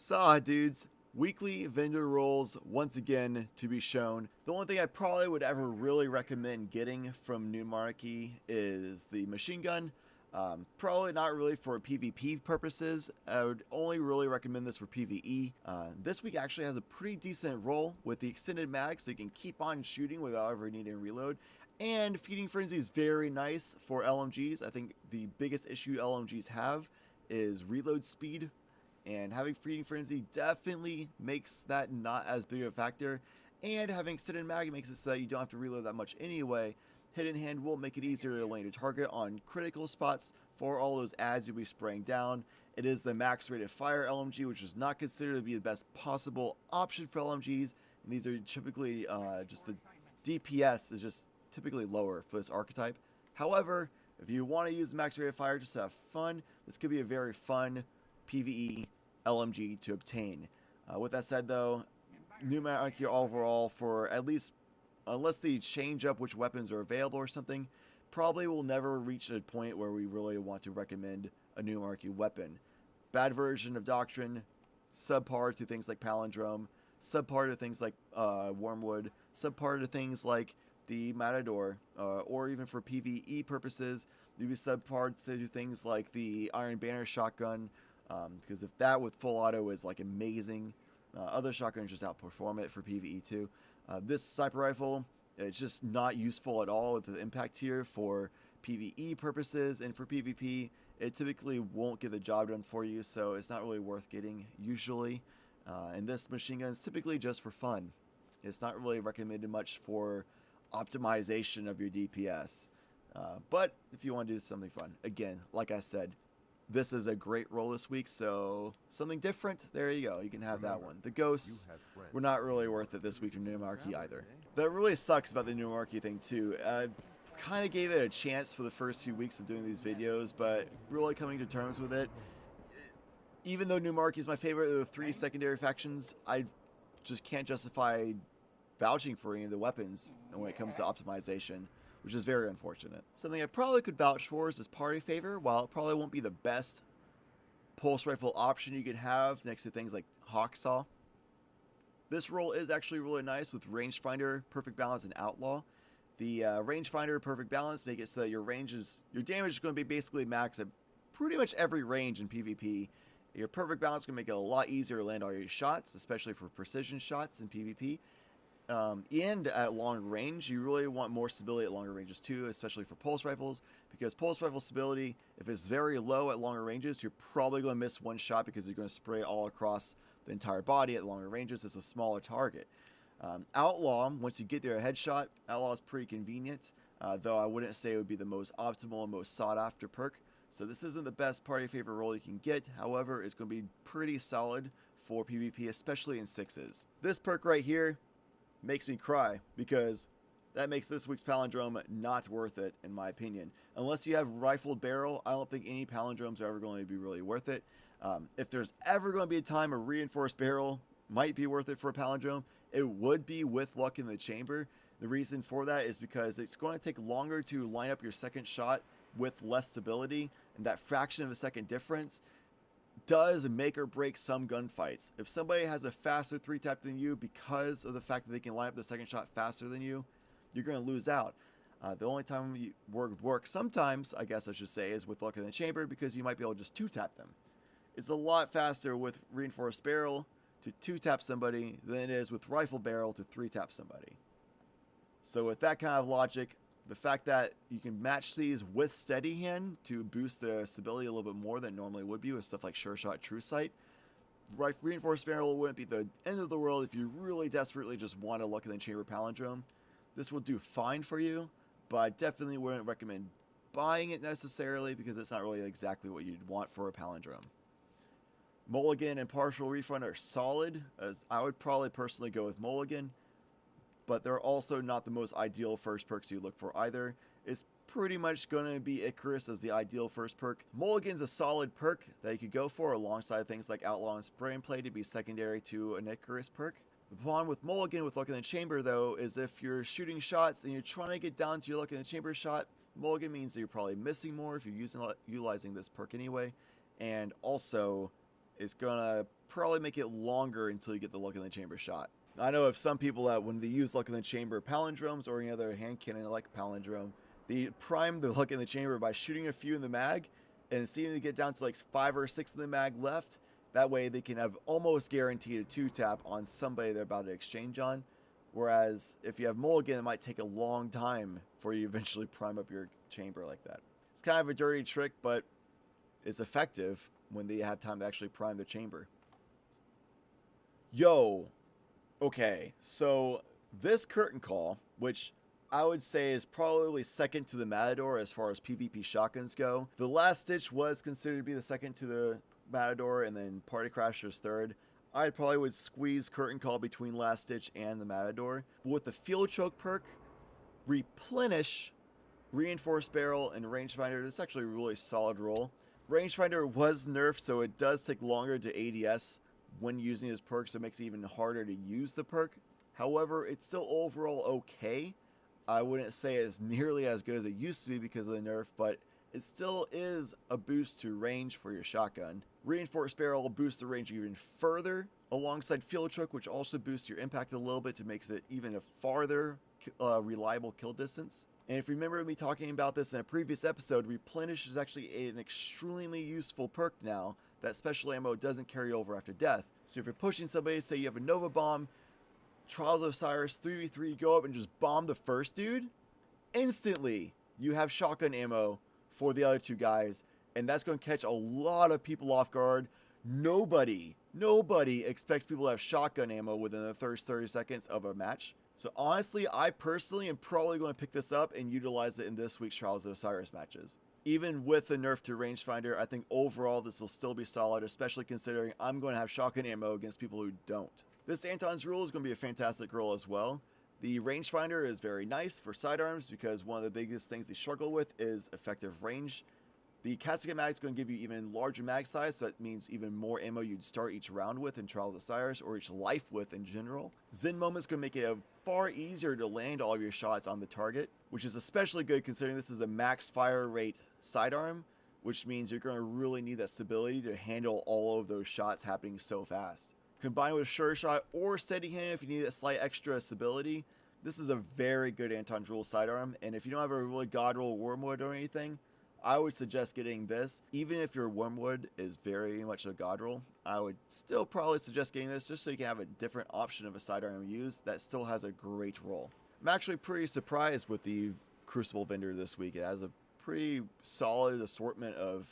Saw dudes, weekly vendor rolls once again to be shown. The only thing I probably would ever really recommend getting from New Monarchy is the machine gun. Probably not really for PvP purposes. I would only really recommend this for PvE. This week actually has a pretty decent roll with the extended mag, so you can keep on shooting without ever needing to reload. And Feeding Frenzy is very nice for LMGs. I think the biggest issue LMGs have is reload speed. And having Feeding Frenzy definitely makes that not as big of a factor. And having extended mag makes it so that you don't have to reload that much anyway. Hidden Hand will make it easier to land your target on critical spots for all those ads you'll be spraying down. It is the max rated fire LMG, which is not considered to be the best possible option for LMGs. And these are typically just the DPS is just typically lower for this archetype. However, if you want to use the max rated fire just to have fun, this could be a very fun PvE LMG to obtain. With that said though, New Monarchy overall, for at least, unless they change up which weapons are available or something, probably will never reach a point where we really want to recommend a New Monarchy weapon. Bad version of Doctrine, subpar to things like Palindrome, subpar to things like Wormwood, subpar to things like the Matador, or even for PvE purposes, maybe subpar to things like the Iron Banner shotgun, because if that with full auto is like amazing, other shotguns just outperform it for PvE too. This sniper rifle, it's just not useful at all with the impact tier for PvE purposes, and for PvP it typically won't get the job done for you, so it's not really worth getting usually. And this machine gun is typically just for fun. It's not really recommended much for optimization of your DPS, but if you want to do something fun, again, like I said, this is a great roll this week, so something different, there you go, you can have that one. The ghosts were not really worth it this week from New Monarchy either. That really sucks about the New Monarchy thing too. I kind of gave it a chance for the first few weeks of doing these videos, but really coming to terms with it, even though New Monarchy is my favorite of the three secondary factions, I just can't justify vouching for any of the weapons when it comes to optimization, which is very unfortunate. Something I probably could vouch for is this party favor. While it probably won't be the best pulse rifle option you could have next to things like Hawksaw, this roll is actually really nice with rangefinder, perfect balance, and outlaw. The rangefinder, perfect balance make it so that your damage is going to be basically max at pretty much every range in PvP. Your perfect balance is going to make it a lot easier to land all your shots, especially for precision shots in PvP. And at long range, you really want more stability at longer ranges too, especially for pulse rifles, because pulse rifle stability, if it's very low at longer ranges, you're probably going to miss one shot because you're going to spray all across the entire body at longer ranges. It's a smaller target. Outlaw, once you get there a headshot, Outlaw is pretty convenient, though I wouldn't say it would be the most optimal and most sought after perk. So this isn't the best party favor roll you can get. However, it's going to be pretty solid for PvP, especially in sixes. This perk right here makes me cry, because that makes this week's palindrome not worth it, in my opinion. Unless you have rifled barrel, I don't think any palindromes are ever going to be really worth it. If there's ever going to be a time a reinforced barrel might be worth it for a palindrome, it would be with Luck in the Chamber. The reason for that is because it's going to take longer to line up your second shot with less stability, and that fraction of a second difference does make or break some gunfights. If somebody has a faster 3-tap than you because of the fact that they can line up the second shot faster than you, you're going to lose out. The only time you work sometimes, I guess I should say, is with Luck in the Chamber, because you might be able to just 2-tap them. It's a lot faster with Reinforced Barrel to 2-tap somebody than it is with Rifle Barrel to 3-tap somebody. So with that kind of logic, the fact that you can match these with Steady Hand to boost the stability a little bit more than normally would be with stuff like Sure Shot, True Sight, Reinforced Barrel wouldn't be the end of the world if you really desperately just want a Luck in the Chamber palindrome. This will do fine for you, but I definitely wouldn't recommend buying it necessarily, because it's not really exactly what you'd want for a palindrome. Mulligan and Partial Refund are solid, as I would probably personally go with Mulligan, but they're also not the most ideal first perks you look for either. It's pretty much going to be Icarus as the ideal first perk. Mulligan's a solid perk that you could go for alongside things like Outlaw and Spray and Play to be secondary to an Icarus perk. The problem with Mulligan with Luck in the Chamber though is if you're shooting shots and you're trying to get down to your Luck in the Chamber shot, Mulligan means that you're probably missing more if you're utilizing this perk anyway, and also it's gonna probably make it longer until you get the luck in the chamber shot. I know of some people that when they use luck in the chamber palindromes or any other hand cannon like palindrome, they prime the luck in the chamber by shooting a few in the mag and seeming to get down to like 5 or 6 in the mag left. That way they can have almost guaranteed a 2-tap on somebody they're about to exchange on. Whereas if you have mulligan, it might take a long time for you to eventually prime up your chamber like that. It's kind of a dirty trick, but it's effective when they have time to actually prime the chamber. Yo, okay, so this curtain call, which I would say is probably second to the Matador as far as PvP shotguns go. The Last Stitch was considered to be the second to the Matador, and then Party Crasher's third. I probably would squeeze Curtain Call between Last Stitch and the Matador. But with the Field Choke perk, Replenish, Reinforced Barrel, and Rangefinder, this is actually a really solid roll. Rangefinder was nerfed, so it does take longer to ADS when using this perk, so it makes it even harder to use the perk. However, it's still overall okay. I wouldn't say it's nearly as good as it used to be because of the nerf, but it still is a boost to range for your shotgun. Reinforced Barrel will boost the range even further, alongside Field Choke, which also boosts your impact a little bit to make it even a farther reliable kill distance. And if you remember me talking about this in a previous episode, Replenish is actually an extremely useful perk now that special ammo doesn't carry over after death. So if you're pushing somebody, say you have a Nova Bomb, Trials of Osiris 3v3, go up and just bomb the first dude, instantly you have shotgun ammo for the other two guys, and that's going to catch a lot of people off guard. Nobody expects people to have shotgun ammo within the first 30 seconds of a match. So honestly, I personally am probably going to pick this up and utilize it in this week's Trials of Osiris matches. Even with the nerf to Rangefinder, I think overall this will still be solid, especially considering I'm going to have shotgun ammo against people who don't. This Anton's rule is going to be a fantastic roll as well. The Rangefinder is very nice for sidearms because one of the biggest things they struggle with is effective range. The Casket Mag is going to give you even larger mag size, so that means even more ammo you'd start each round with in Trials of Osiris, or each life with in general. Zen Moment is going to make it far easier to land all of your shots on the target, which is especially good considering this is a max fire rate sidearm, which means you're going to really need that stability to handle all of those shots happening so fast. Combined with Sure Shot or Steady Hand if you need that slight extra stability, this is a very good Anton's Rule sidearm, and if you don't have a really God Roll Wormwood or anything, I would suggest getting this. Even if your Wormwood is very much a God Roll, I would still probably suggest getting this just so you can have a different option of a sidearm to use that still has a great roll. I'm actually pretty surprised with the Crucible vendor this week. It has a pretty solid assortment of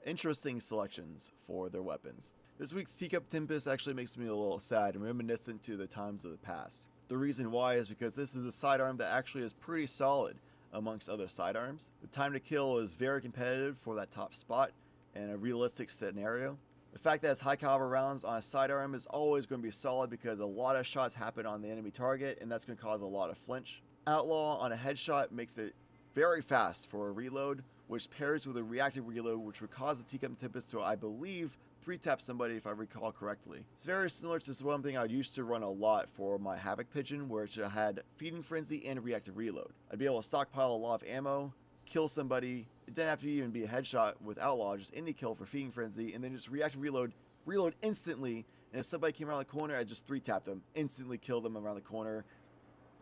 interesting selections for their weapons. This week's Teacup Tempest actually makes me a little sad and reminiscent to the times of the past. The reason why is because this is a sidearm that actually is pretty solid amongst other sidearms. The time to kill is very competitive for that top spot in a realistic scenario. The fact that it's high caliber rounds on a sidearm is always going to be solid because a lot of shots happen on the enemy target, and that's going to cause a lot of flinch. Outlaw on a headshot makes it very fast for a reload, which pairs with a reactive reload, which would cause the Teacup Tempest to, I believe, 3-tap somebody if I recall correctly. It's very similar to one thing I used to run a lot for my Havoc Pigeon, where it had Feeding Frenzy and reactive reload. I'd be able to stockpile a lot of ammo, kill somebody. It didn't have to even be a headshot with Outlaw, just any kill for Feeding Frenzy, and then just reactive reload instantly, and if somebody came around the corner, I'd just 3-tap them, instantly kill them around the corner,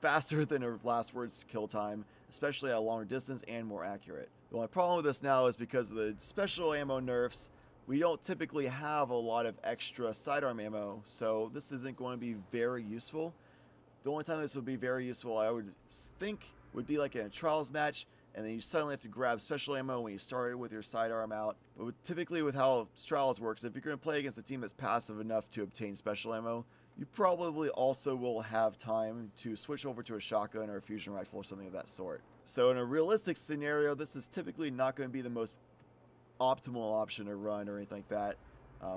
faster than a last word's kill time, especially at a longer distance and more accurate. The only problem with this now is because of the special ammo nerfs, we don't typically have a lot of extra sidearm ammo, so this isn't going to be very useful. The only time this would be very useful, I would think, would be like in a Trials match, and then you suddenly have to grab special ammo when you started with your sidearm out. But typically with how Trials works, if you're going to play against a team that's passive enough to obtain special ammo, you probably also will have time to switch over to a shotgun or a fusion rifle or something of that sort. So in a realistic scenario, this is typically not going to be the most optimal option to run or anything like that,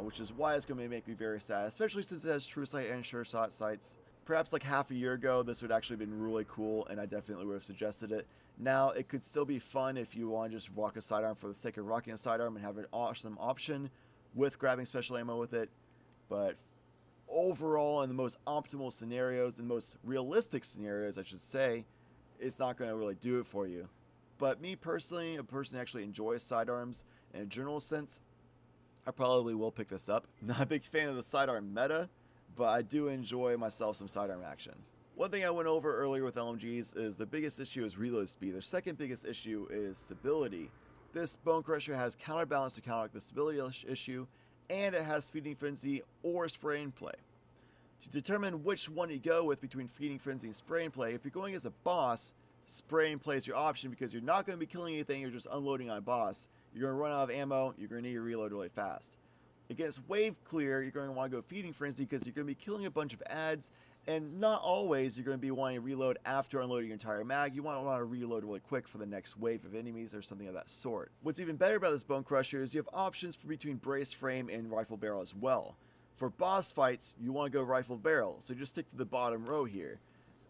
which is why it's going to make me very sad, especially since it has True Sight and Sure Shot sights. Perhaps like half a year ago, this would actually have been really cool, and I definitely would have suggested it. Now, it could still be fun if you want to just rock a sidearm for the sake of rocking a sidearm and have an awesome option with grabbing special ammo with it, but overall, in the most optimal scenarios, in the most realistic scenarios, I should say, it's not going to really do it for you. But me personally, a person who actually enjoys sidearms in a general sense, I probably will pick this up. Not a big fan of the sidearm meta, but I do enjoy myself some sidearm action. One thing I went over earlier with LMGs is the biggest issue is reload speed. Their second biggest issue is stability. This Bone Crusher has counterbalance to counteract the stability issue, and it has Feeding Frenzy or Spray and Play. To determine which one you go with between Feeding Frenzy and Spray and Play, if you're going as a boss, Spray and Play is your option because you're not going to be killing anything, you're just unloading on a boss. You're going to run out of ammo, you're going to need to reload really fast. Against Wave Clear, you're going to want to go Feeding Frenzy because you're going to be killing a bunch of ads, and not always you're going to be wanting to reload after unloading your entire mag. You want to reload really quick for the next wave of enemies or something of that sort. What's even better about this Bone Crusher is you have options for between Brace Frame and Rifle Barrel as well. For boss fights, you want to go Rifle Barrel, so just stick to the bottom row here.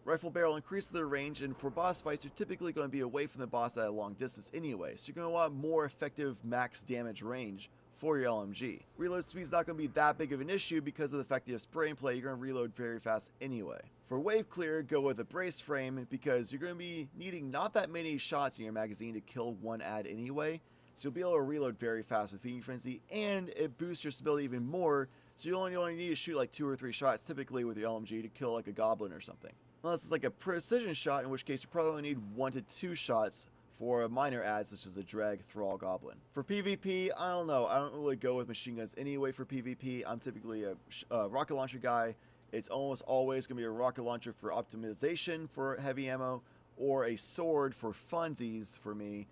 Rifle Barrel increases their range, and for boss fights, you're typically going to be away from the boss at a long distance anyway, so you're going to want more effective max damage range for your LMG. Reload speed is not going to be that big of an issue because of the fact that you have Spray and Play, you're going to reload very fast anyway. For Wave Clear, go with a Brace Frame because you're going to be needing not that many shots in your magazine to kill one ad anyway, so you'll be able to reload very fast with Feeding Frenzy, and it boosts your stability even more, so you only need to shoot like 2 or 3 shots typically with your LMG to kill like a goblin or something. Unless it's like a precision shot, in which case you probably only need 1 to 2 shots for a minor ad such as a Drag, Thrall, Goblin. For PvP, I don't know. I don't really go with machine guns anyway for PvP. I'm typically a rocket launcher guy. It's almost always going to be a rocket launcher for optimization for heavy ammo, or a sword for funsies for me.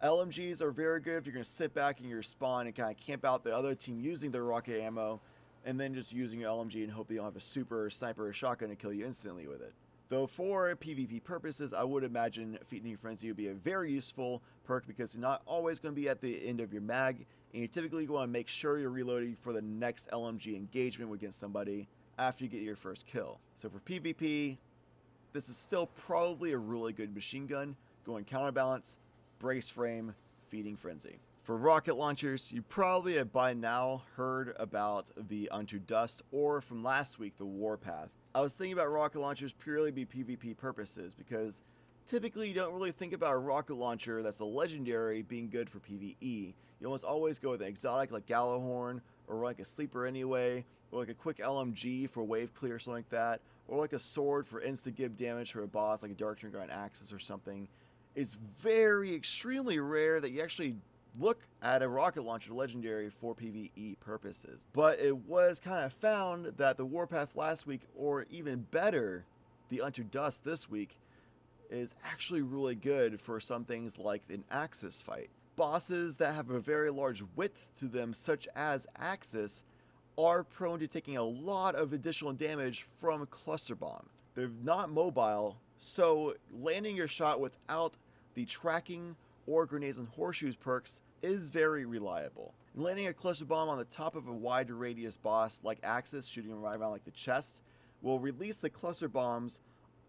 LMGs are very good if you're going to sit back in your spawn and kind of camp out the other team using their rocket ammo, and then just using your LMG and hope that you don't have a super, or sniper, or shotgun to kill you instantly with it. Though for PvP purposes, I would imagine Feeding Frenzy would be a very useful perk because you're not always going to be at the end of your mag, and you typically want to make sure you're reloading for the next LMG engagement against somebody after you get your first kill. So for PvP, this is still probably a really good machine gun, going counterbalance, Brace Frame, Feeding Frenzy. For rocket launchers, you probably have by now heard about the Unto Dust, or from last week, the Warpath. I was thinking about rocket launchers purely be PvP purposes because typically you don't really think about a rocket launcher that's a legendary being good for PvE. You almost always go with an exotic like Gallowhorn, or like a sleeper anyway, or like a quick LMG for wave clear or something like that, or like a sword for insta-give damage for a boss like a Dark Drinker on Axis or something. It's very extremely rare that you actually look at a rocket launcher legendary for PvE purposes. But it was kind of found that the Warpath last week, or even better, the Unto Dust this week, is actually really good for some things like an Axis fight. Bosses that have a very large width to them, such as Axis, are prone to taking a lot of additional damage from Cluster Bomb. They're not mobile, so landing your shot without the tracking or grenades and horseshoes perks is very reliable. Landing a cluster bomb on the top of a wide radius boss like Axis, shooting them right around like the chest, will release the cluster bombs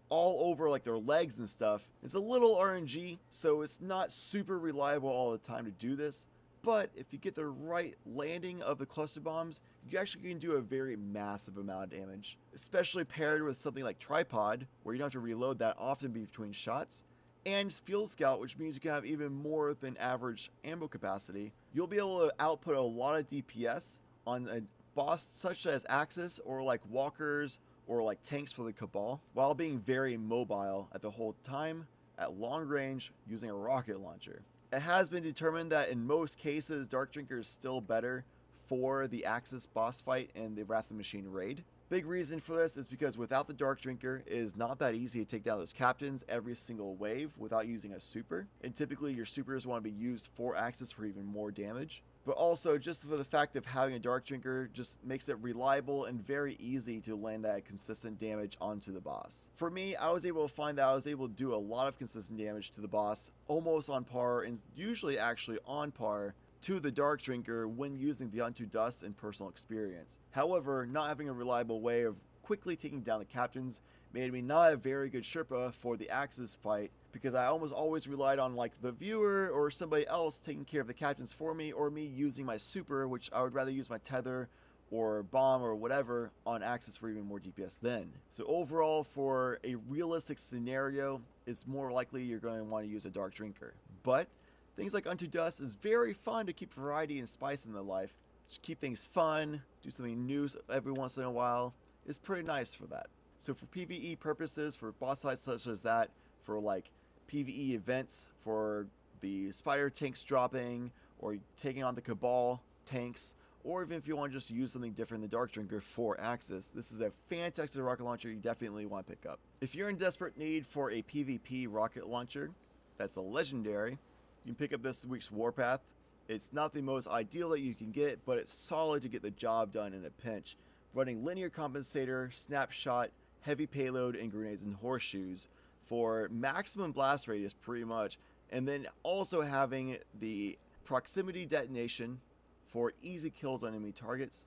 all over like their legs and stuff. It's a little RNG, so it's not super reliable all the time to do this, but if you get the right landing of the cluster bombs, you actually can do a very massive amount of damage, especially paired with something like Tripod, where you don't have to reload that often between shots, and Field Scout, which means you can have even more than average ammo capacity. You'll be able to output a lot of DPS on a boss such as Axis, or like walkers, or like tanks for the Cabal, while being very mobile at the whole time, at long range, using a rocket launcher. It has been determined that in most cases, Dark Drinker is still better for the Axis boss fight and the Wrath of the Machine raid. Big reason for this is because without the Dark Drinker, it is not that easy to take down those captains every single wave without using a super. And typically your supers want to be used for Axis for even more damage. But also just for the fact of having a Dark Drinker just makes it reliable and very easy to land that consistent damage onto the boss. For me, I was able to find that I was able to do a lot of consistent damage to the boss, almost on par, and usually actually on par to the Dark Drinker when using the Unto Dust in personal experience. However, not having a reliable way of quickly taking down the captains made me not a very good Sherpa for the Axis fight, because I almost always relied on like the viewer or somebody else taking care of the captains for me, or me using my super, which I would rather use my tether or bomb or whatever on Axis for even more DPS then. So overall, for a realistic scenario, it's more likely you're going to want to use a Dark Drinker. But things like Unto Dust is very fun to keep variety and spice in their life. just keep things fun, do something new every once in a while. It's pretty nice for that. So for PvE purposes, for boss fights such as that, for like PvE events, for the spider tanks dropping, or taking on the Cabal tanks, or even if you want to just use something different than Dark Drinker 4-axis, this is a fantastic rocket launcher you definitely want to pick up. If you're in desperate need for a PvP rocket launcher that's a legendary, you can pick up this week's Warpath. It's not the most ideal that you can get, but it's solid to get the job done in a pinch. Running linear compensator, snapshot, heavy payload, and grenades and horseshoes for maximum blast radius pretty much, and then also having the proximity detonation for easy kills on enemy targets,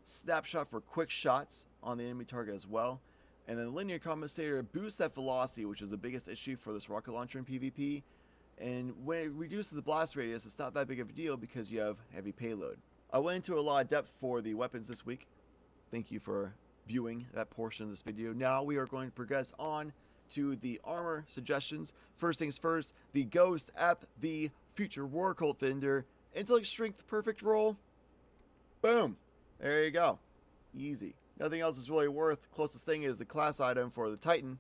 snapshot for quick shots on the enemy target as well, and then linear compensator boosts that velocity, which is the biggest issue for this rocket launcher in PvP. And when it reduces the blast radius, it's not that big of a deal because you have heavy payload. I went into a lot of depth for the weapons this week. Thank you for viewing that portion of this video. Now we are going to progress on to the armor suggestions. First things first, the Ghost at the Future War Cult vendor. Intellect Strength perfect roll. Boom. There you go. Easy. Nothing else is really worth. Closest thing is the class item for the Titan,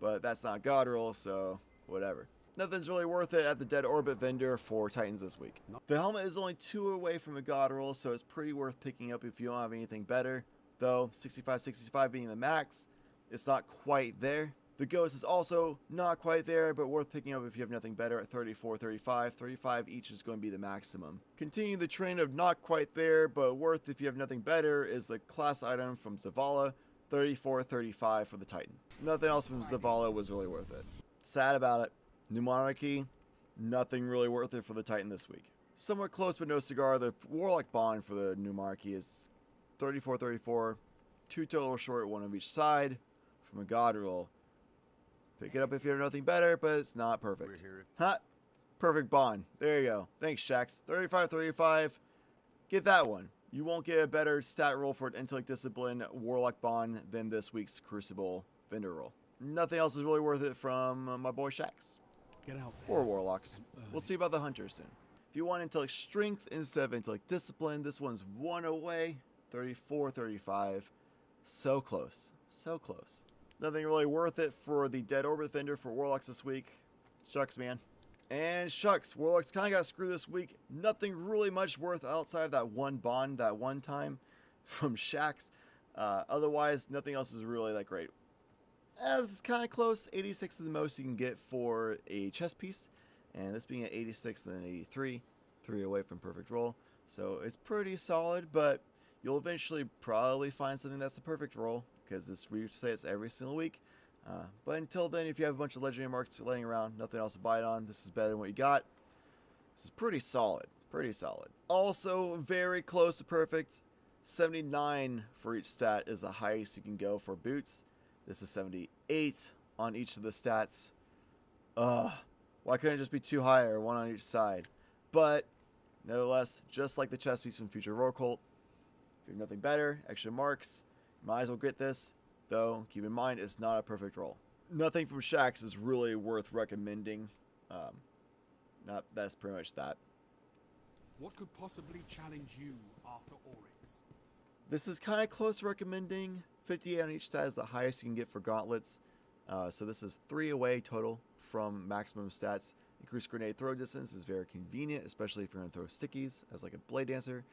but that's not God roll, so whatever. Nothing's really worth it at the Dead Orbit vendor for Titans this week. The helmet is only 2 away from a God roll, so it's pretty worth picking up if you don't have anything better. Though 65-65 being the max, it's not quite there. The Ghost is also not quite there, but worth picking up if you have nothing better at 34-35. 35 each is going to be the maximum. Continuing the trend of not quite there, but worth if you have nothing better, is the class item from Zavala, 34-35 for the Titan. Nothing else from Zavala was really worth it. Sad about it. New Monarchy, nothing really worth it for the Titan this week. Somewhat close but no cigar, the Warlock Bond for the New Monarchy is 34-34, 2 total short, 1 of each side from a God roll. Pick it up if you have nothing better, but it's not perfect. Huh? Perfect Bond. There you go. Thanks, Shax. 35-35. Get that one. You won't get a better stat roll for an Intellect Discipline Warlock Bond than this week's Crucible vendor roll. Nothing else is really worth it from my boy Shax. Get out there. Or Warlocks. We'll see about the Hunters soon. If you want Intellect Strength instead of Intellect Discipline, this one's 1 away. 34-35. So close. So close. Nothing really worth it for the Dead Orbit vendor for Warlocks this week. Shucks, man. And shucks, Warlocks kind of got screwed this week. Nothing really much worth outside of that one bond that one time from Shax. Otherwise, nothing else is really that great. This is kind of close. 86 is the most you can get for a chess piece. And this being at 86 and then 83. 3 away from perfect roll. So it's pretty solid, but you'll eventually probably find something that's the perfect roll, because this resets every single week. But until then, if you have a bunch of legendary marks laying around, nothing else to buy it on, this is better than what you got. This is pretty solid. Pretty solid. Also, very close to perfect. 79 for each stat is the highest you can go for boots. This is 78 on each of the stats. Why couldn't it just be 2 higher, 1 on each side? But, nevertheless, just like the chest piece from Future War Cult, if you have nothing better, extra marks, might as well get this, though keep in mind it's not a perfect roll. Nothing from Shax is really worth recommending. That's pretty much that. What could possibly challenge you after Oryx? This is kind of close to recommending. 58 on each stat is the highest you can get for gauntlets. So this is 3 away total from maximum stats. Increased grenade throw distance is very convenient, especially if you're going to throw stickies as like a blade dancer.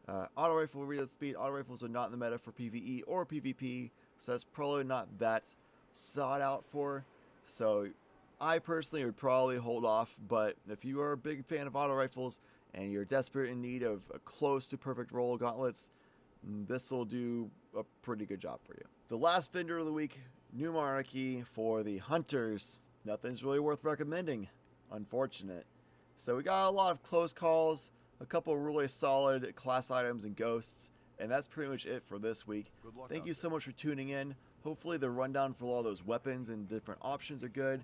Auto rifle reload speed. Auto rifles are not in the meta for PvE or PvP, so that's probably not that sought out for. So I personally would probably hold off, but if you are a big fan of auto rifles and you're desperate in need of a close to perfect roll gauntlets, this will do a pretty good job for you. The last vendor of the week, New Monarchy for the Hunters. Nothing's really worth recommending, unfortunate. So we got a lot of close calls, a couple really solid class items and ghosts, and that's pretty much it for this week. Thank you so much for tuning in. Hopefully the rundown for all those weapons and different options are good.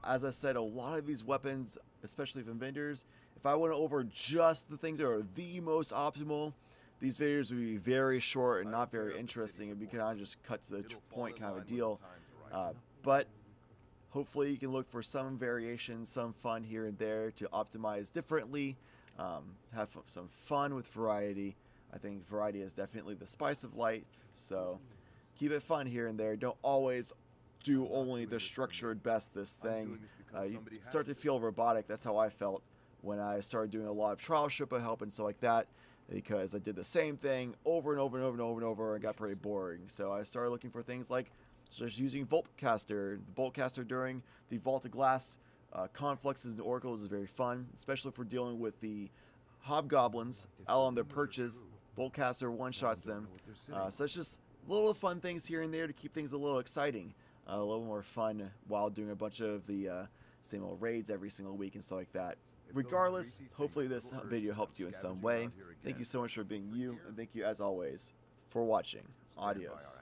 As I said, a lot of these weapons, especially from vendors, if I went over just the things that are the most optimal, these videos would be very short and not very interesting. It'd be kind of just cut to the point kind of a deal. But hopefully you can look for some variation, some fun here and there to optimize differently, have some fun with variety. I think variety is definitely the spice of life, so keep it fun here and there. Don't always do only the structured best this thing. You start to feel robotic. That's how I felt when I started doing a lot of trial Sherpa help and stuff like that, because I did the same thing over and over and over and over and over and got pretty boring. So I started looking for things like just using Voltcaster. The Boltcaster during the Vault of Glass confluxes and oracles is very fun, especially if we're dealing with the hobgoblins out on their perches. Boltcaster one-shots them. So it's just little fun things here and there to keep things a little exciting, a little more fun while doing a bunch of the same old raids every single week and stuff like that. Regardless, hopefully this video helped you in some way. Thank you so much for being you, and thank you as always for watching. Adios.